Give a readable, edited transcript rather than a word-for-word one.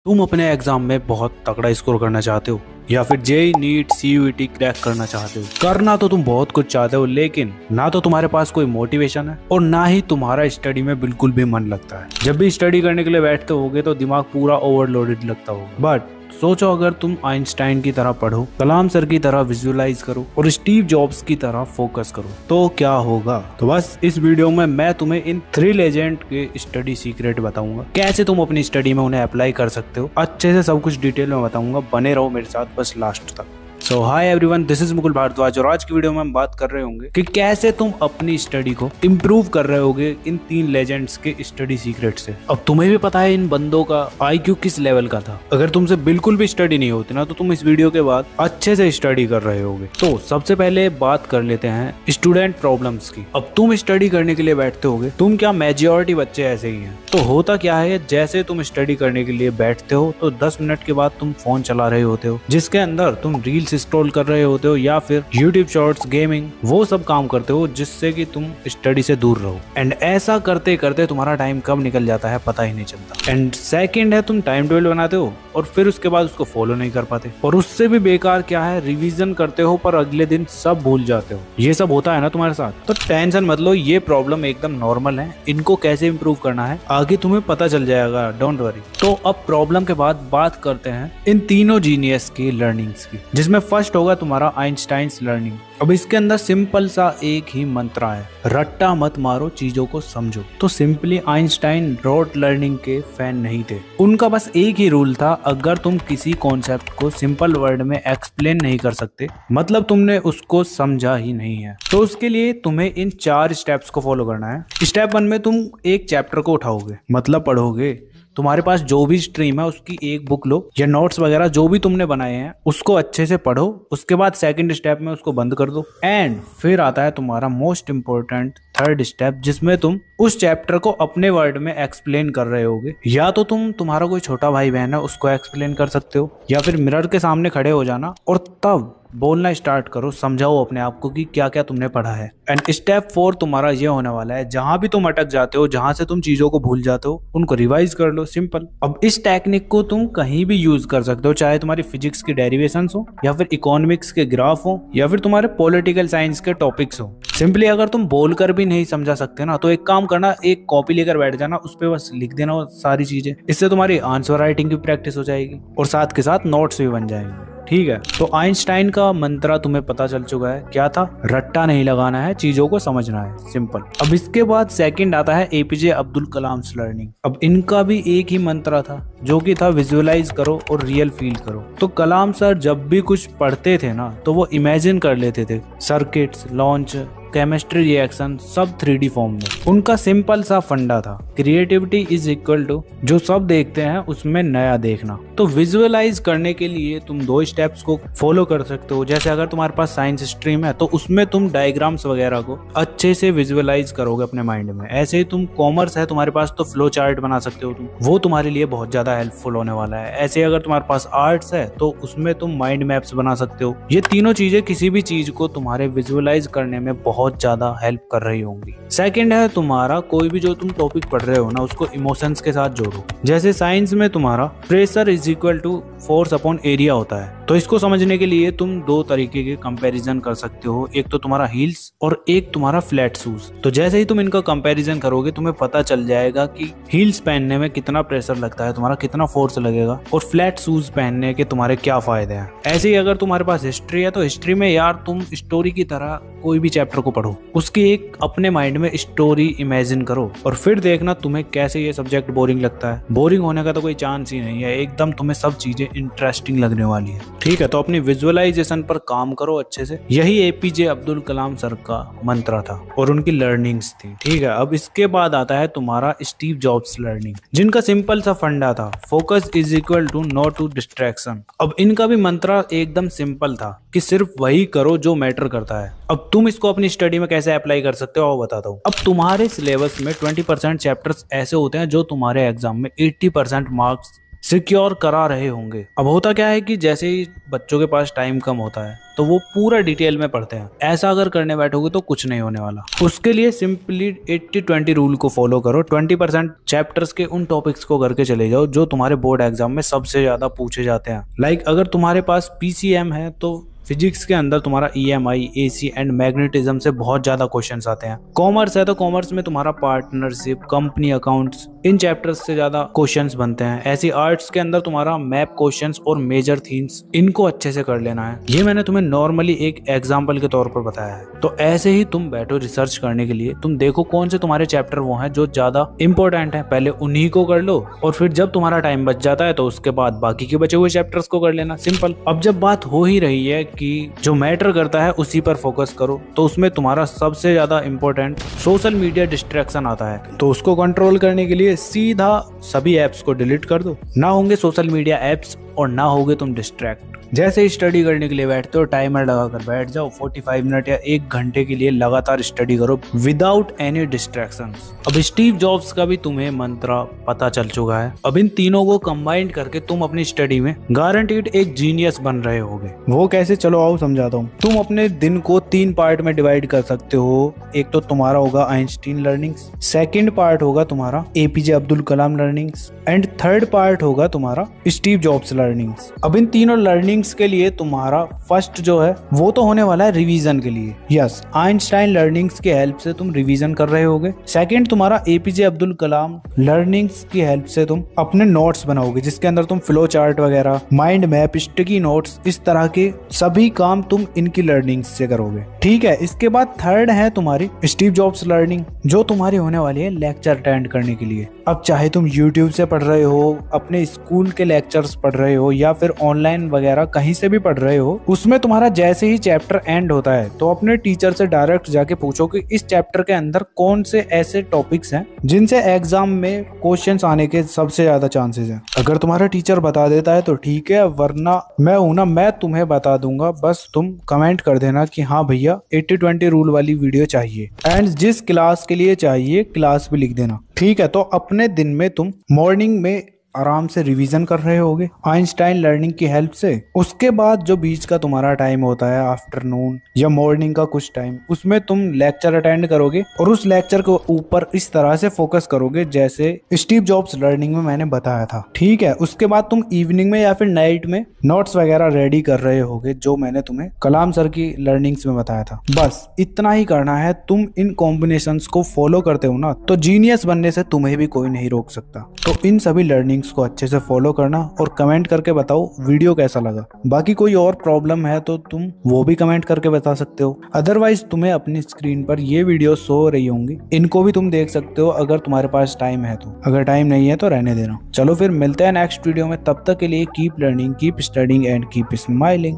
तुम अपने एग्जाम में बहुत तगड़ा स्कोर करना चाहते हो या फिर जेई नीट सीयूईटी क्रैक करना चाहते हो। करना तो तुम बहुत कुछ चाहते हो, लेकिन ना तो तुम्हारे पास कोई मोटिवेशन है और ना ही तुम्हारा स्टडी में बिल्कुल भी मन लगता है। जब भी स्टडी करने के लिए बैठते होगे तो दिमाग पूरा ओवरलोडेड लगता होगा। बट सोचो, अगर तुम आइंस्टाइन की तरह पढ़ो, कलाम सर की तरह विजुअलाइज करो और स्टीव जॉब्स की तरह फोकस करो तो क्या होगा। तो बस इस वीडियो में मैं तुम्हें इन 3 लेजेंड के स्टडी सीक्रेट बताऊंगा, कैसे तुम अपनी स्टडी में उन्हें अप्लाई कर सकते हो। अच्छे से सब कुछ डिटेल में बताऊंगा, बने रहो मेरे साथ बस लास्ट तक। So hi everyone, this is Mukul Bhardwaj और आज की वीडियो में हम बात कर रहे होंगे कि कैसे तुम अपनी स्टडी को इम्प्रूव कर रहे होगे इन 3 लेजेंड्स के स्टडी सीक्रेट से। अब तुम्हें भी पता है इन बंदों का आईक्यू किस लेवल का था। अगर तुमसे बिल्कुल भी स्टडी नहीं होती ना तो तुम इस वीडियो के बाद अच्छे से स्टडी कर रहे होगे। तो सबसे पहले बात कर लेते हैं स्टूडेंट प्रॉब्लम्स की। अब तुम स्टडी करने के लिए बैठते होगे, तुम क्या मेजॉरिटी बच्चे ऐसे ही हैं। तो होता क्या है, जैसे तुम स्टडी करने के लिए बैठते हो तो 10 मिनट के बाद तुम फोन चला रहे होते हो, जिसके अंदर तुम रील्स स्क्रॉल कर रहे होते हो या फिर यूट्यूब शॉर्ट्स, गेमिंग, वो सब काम करते हो जिससे कि तुम स्टडी से दूर रहो। एंड ऐसा करते करते तुम्हारा टाइम कब निकल जाता है पता ही नहीं चलता। एंड सेकंड है, तुम टाइम टेबल बनाते हो और फिर उसके बाद उसको फॉलो नहीं कर पाते। और उससे भी बेकार क्या है, रिवीजन करते हो पर अगले दिन सब भूल जाते हो। ये सब होता है ना तुम्हारे साथ, तो टेंशन मत लो, ये प्रॉब्लम एकदम नॉर्मल है। इनको कैसे इम्प्रूव करना है आगे तुम्हें पता चल जाएगा, डोंट वरी। तो अब प्रॉब्लम के बाद बात करते हैं इन तीनों जीनियस की लर्निंग्स की, जिसमें फर्स्ट होगा तुम्हारा आइंस्टाइन्स लर्निंग। अब इसके अंदर सिंपल सा एक ही मंत्र है, रट्टा मत मारो, चीजों को समझो। तो सिंपली आइंस्टाइन रोट लर्निंग के फैन नहीं थे। उनका बस एक ही रूल था, अगर तुम किसी कॉन्सेप्ट को सिंपल वर्ड में एक्सप्लेन नहीं कर सकते मतलब तुमने उसको समझा ही नहीं है। तो उसके लिए तुम्हें इन 4 स्टेप्स को फॉलो करना है। स्टेप 1 में तुम एक चैप्टर को उठाओगे, मतलब पढ़ोगे। तुम्हारे पास जो भी स्ट्रीम है उसकी एक बुक लो या नोट्स वगैरह जो भी तुमने बनाए हैं उसको अच्छे से पढ़ो। उसके बाद सेकंड स्टेप में उसको बंद कर दो। एंड फिर आता है तुम्हारा मोस्ट इम्पोर्टेंट थर्ड स्टेप, जिसमें तुम उस चैप्टर को अपने वर्ड में एक्सप्लेन कर रहे होगे। या तो तुम्हारा कोई छोटा भाई बहन है उसको एक्सप्लेन कर सकते हो, या फिर मिरर के सामने खड़े हो जाना और तब बोलना स्टार्ट करो, समझाओ अपने आप को कि क्या क्या तुमने पढ़ा है। एंड स्टेप 4 तुम्हारा ये होने वाला है, जहां भी तुम अटक जाते हो, जहां से तुम चीजों को भूल जाते हो, उनको रिवाइज कर लो, सिंपल। अब इस टेक्निक को तुम कहीं भी यूज कर सकते हो, चाहे तुम्हारी फिजिक्स की डेरिवेशंस हो या फिर इकोनॉमिक्स के ग्राफ हो या फिर तुम्हारे पॉलिटिकल साइंस के टॉपिक्स हो। सिंपली अगर तुम बोलकर भी नहीं समझा सकते ना तो एक काम करना, एक कॉपी लेकर बैठ जाना, उस पर बस लिख देना वो सारी चीजें। इससे तुम्हारी आंसर राइटिंग की प्रैक्टिस हो जाएगी और साथ के साथ नोट्स भी बन जाएंगे। ठीक है, तो आइंस्टाइन का मंत्र तुम्हें पता चल चुका है, क्या था? रट्टा नहीं लगाना है, चीजों को समझना है, सिंपल। अब इसके बाद सेकंड आता है एपीजे अब्दुल कलाम लर्निंग। अब इनका भी एक ही मंत्र था, जो कि था विजुअलाइज करो और रियल फील करो। तो कलाम सर जब भी कुछ पढ़ते थे ना तो वो इमेजिन कर लेते थे, सर्किट्स, लॉन्च, केमिस्ट्री रिएक्शन, सब 3D फॉर्म में। उनका सिंपल सा फंडा था, क्रिएटिविटी इज इक्वल टू जो सब देखते हैं उसमें नया देखना। तो विजुअलाइज करने के लिए तुम 2 स्टेप्स को फॉलो कर सकते हो। जैसे अगर तुम्हारे पास साइंस स्ट्रीम है तो उसमें तुम डायग्राम्स वगैरह को अच्छे से विजुअलाइज करोगे अपने माइंड में। ऐसे ही तुम कॉमर्स है तुम्हारे पास तो फ्लो चार्ट बना सकते हो तुम, वो तुम्हारे लिए बहुत ज्यादा हेल्पफुल होने वाला है। ऐसे अगर तुम्हारे पास आर्ट्स है तो उसमें तुम माइंड मैप्स बना सकते हो। ये तीनों चीजें किसी भी चीज को तुम्हारे विजुअलाइज करने में बहुत ज्यादा हेल्प कर रही होंगी। सेकंड है तुम्हारा कोई भी जो तुम टॉपिक पढ़ रहे हो ना उसको इमोशंस के साथ जोड़ो। जैसे साइंस में तुम्हारा pressure is equal to force upon area होता है, तो इसको समझने के लिए तुम 2 तरीके के कंपैरिजन कर सकते हो, एक तो तुम्हारा हील्स और एक तुम्हारा फ्लैट शूज। तो जैसे ही तुम इनका कंपैरिजन करोगे तुम्हें पता चल जाएगा कि हील्स पहनने में कितना प्रेशर लगता है, तुम्हारा कितना फोर्स लगेगा, और फ्लैट शूज पहनने के तुम्हारे क्या फायदे हैं। ऐसे ही अगर तुम्हारे पास हिस्ट्री है तो हिस्ट्री में यार तुम स्टोरी की तरह कोई भी चैप्टर को पढ़ो, उसकी एक अपने माइंड में स्टोरी इमेजिन करो और फिर देखना तुम्हें कैसे ये सब्जेक्ट बोरिंग लगता है। बोरिंग होने का तो कोई चांस ही नहीं है, एकदम तुम्हें सब चीजें इंटरेस्टिंग लगने वाली है। ठीक है, तो अपनी विजुअलाइजेशन पर काम करो अच्छे से। यही एपीजे अब्दुल कलाम सर का मंत्र था और उनकी लर्निंग्स थी। ठीक है, अब इसके बाद आता है तुम्हारा स्टीव जॉब्स लर्निंग, जिनका सिंपल सा फंडा था, focus is equal to no to distraction. अब इनका भी मंत्र एकदम सिंपल था कि सिर्फ वही करो जो मैटर करता है। अब तुम इसको अपनी स्टडी में कैसे अप्लाई कर सकते हो वो बताता हूँ। अब तुम्हारे सिलेबस में 20% चैप्टर्स ऐसे होते हैं जो तुम्हारे एग्जाम में 80% मार्क्स सिक्योर करा रहे होंगे। अब होता क्या है कि जैसे ही बच्चों के पास टाइम कम होता है तो वो पूरा डिटेल में पढ़ते हैं। ऐसा अगर करने बैठोगे तो कुछ नहीं होने वाला। उसके लिए सिंपली 80-20 रूल को फॉलो करो। 20% चैप्टर्स के उन टॉपिक्स को करके चले जाओ जो तुम्हारे बोर्ड एग्जाम में सबसे ज्यादा पूछे जाते हैं। लाइक अगर तुम्हारे पास पीसीएम है तो फिजिक्स के अंदर तुम्हारा ईएमआई, एसी एंड मैग्नेटिज्म से बहुत ज्यादा क्वेश्चंस आते हैं। कॉमर्स है तो कॉमर्स में तुम्हारा पार्टनरशिप, कंपनी अकाउंट्स, इन चैप्टर्स से ज्यादा क्वेश्चंस बनते हैं। ऐसी आर्ट्स के अंदर तुम्हारा मैप क्वेश्चंस और मेजर थीम्स, इनको अच्छे से कर लेना है। ये मैंने तुम्हें नॉर्मली एक एग्जाम्पल के तौर पर बताया है। तो ऐसे ही तुम बैठो रिसर्च करने के लिए। तुम देखो कौन से तुम्हारे चैप्टर वो हैं जो ज्यादा इंपॉर्टेंट है, पहले उन्हीं को कर लो और फिर जब तुम्हारा टाइम बच जाता है तो उसके बाद बाकी के बचे हुए चैप्टर्स को कर लेना। सिंपल। अब जब बात हो ही रही है कि जो मैटर करता है उसी पर फोकस करो, तो उसमें तुम्हारा सबसे ज्यादा इंपॉर्टेंट सोशल मीडिया डिस्ट्रैक्शन आता है। तो उसको कंट्रोल करने के लिए सीधा सभी एप्स को डिलीट कर दो। ना होंगे सोशल मीडिया एप्स और ना होगे तुम डिस्ट्रैक्ट। जैसे ही स्टडी करने के लिए बैठते हो टाइमर लगाकर बैठ जाओ। 45 मिनट या 1 घंटे के लिए लगातार स्टडी करो विदाउट एनी डिस्ट्रैक्शंस। अब स्टीव जॉब्स का भी तुम्हें मंत्र पता चल चुका है। अब इन तीनों को कंबाइन करके तुम अपनी स्टडी में गारंटीड एक जीनियस बन रहे होगे। वो कैसे, चलो आओ समझाता हूँ। तुम अपने दिन को 3 पार्ट में डिवाइड कर सकते हो। एक तो तुम्हारा होगा आइंस्टीन लर्निंग्स, सेकंड पार्ट होगा तुम्हारा APJ Abdul Kalam learnings and third part होगा तुम्हारा स्टीव जॉब्स लर्निंग्स। अब इन तीनों लर्निंग्स के लिए तुम्हारा फर्स्ट जो है वो तो होने वाला है रिवीजन के लिए। यस, आइंस्टाइन लर्निंग्स की हेल्प से तुम रिवीजन कर रहे होगे। सेकंड तुम्हारा एपीजे अब्दुल कलाम लर्निंग्स की हेल्प से तुम अपने नोट्स बनाओगे, जिसके अंदर तुम फ्लो चार्ट वगैरह, माइंड मैप, स्टिकी नोट्स, इस तरह के सभी काम तुम इनकी लर्निंग्स से करोगे। ठीक है। इसके बाद थर्ड है तुम्हारी स्टीव जॉब्स लर्निंग, जो तुम्हारी होने वाली है लेक्चर अटेंड करने के लिए। अब चाहे तुम यूट्यूब से पढ़ रहे हो, अपने स्कूल के लेक्चर्स पढ़ रहे हो या फिर ऑनलाइन वगैरह कहीं से भी पढ़ रहे हो, उसमें तुम्हारा जैसे ही चैप्टर एंड होता है तो अपने टीचर से डायरेक्ट जाके पूछो कि इस चैप्टर के अंदर कौन से ऐसे टॉपिक्स हैं जिनसे एग्जाम में क्वेश्चंस आने के सबसे ज्यादा चांसेस हैं। अगर तुम्हारा टीचर बता देता है तो ठीक है, वरना मैं हूं ना, मैं तुम्हें बता दूंगा। बस तुम कमेंट कर देना कि हाँ भैया 80-20 रूल वाली वीडियो चाहिए, एंड जिस क्लास के लिए चाहिए क्लास भी लिख देना। ठीक है। तो अपने दिन में तुम मॉर्निंग में आराम से रिवीजन कर रहे होगे आइंस्टाइन लर्निंग की हेल्प से। उसके बाद जो बीच का तुम्हारा टाइम होता है, आफ्टरनून या मॉर्निंग का कुछ टाइम, उसमें तुम लेक्चर अटेंड करोगे और उस लेक्चर के ऊपर इस तरह से फोकस करोगे जैसे स्टीव जॉब्स लर्निंग में मैंने बताया था। ठीक है। उसके बाद तुम इवनिंग में या फिर नाइट में नोट्स वगैरह रेडी कर रहे होगे, जो मैंने तुम्हें कलाम सर की लर्निंग्स में बताया था। बस इतना ही करना है। तुम इन कॉम्बिनेशंस को फॉलो करते हो ना, तो जीनियस बनने से तुम्हें भी कोई नहीं रोक सकता। तो इन सभी लर्निंग को अच्छे से फॉलो करना और कमेंट करके बताओ वीडियो कैसा लगा। बाकी कोई और प्रॉब्लम है तो तुम वो भी कमेंट करके बता सकते हो। अदरवाइज तुम्हें अपनी स्क्रीन पर ये वीडियो शो हो रही होंगी, इनको भी तुम देख सकते हो अगर तुम्हारे पास टाइम है तो। अगर टाइम नहीं है तो रहने देना। चलो फिर मिलते हैं नेक्स्ट वीडियो में। तब तक के लिए keep learning, keep studying and keep smiling.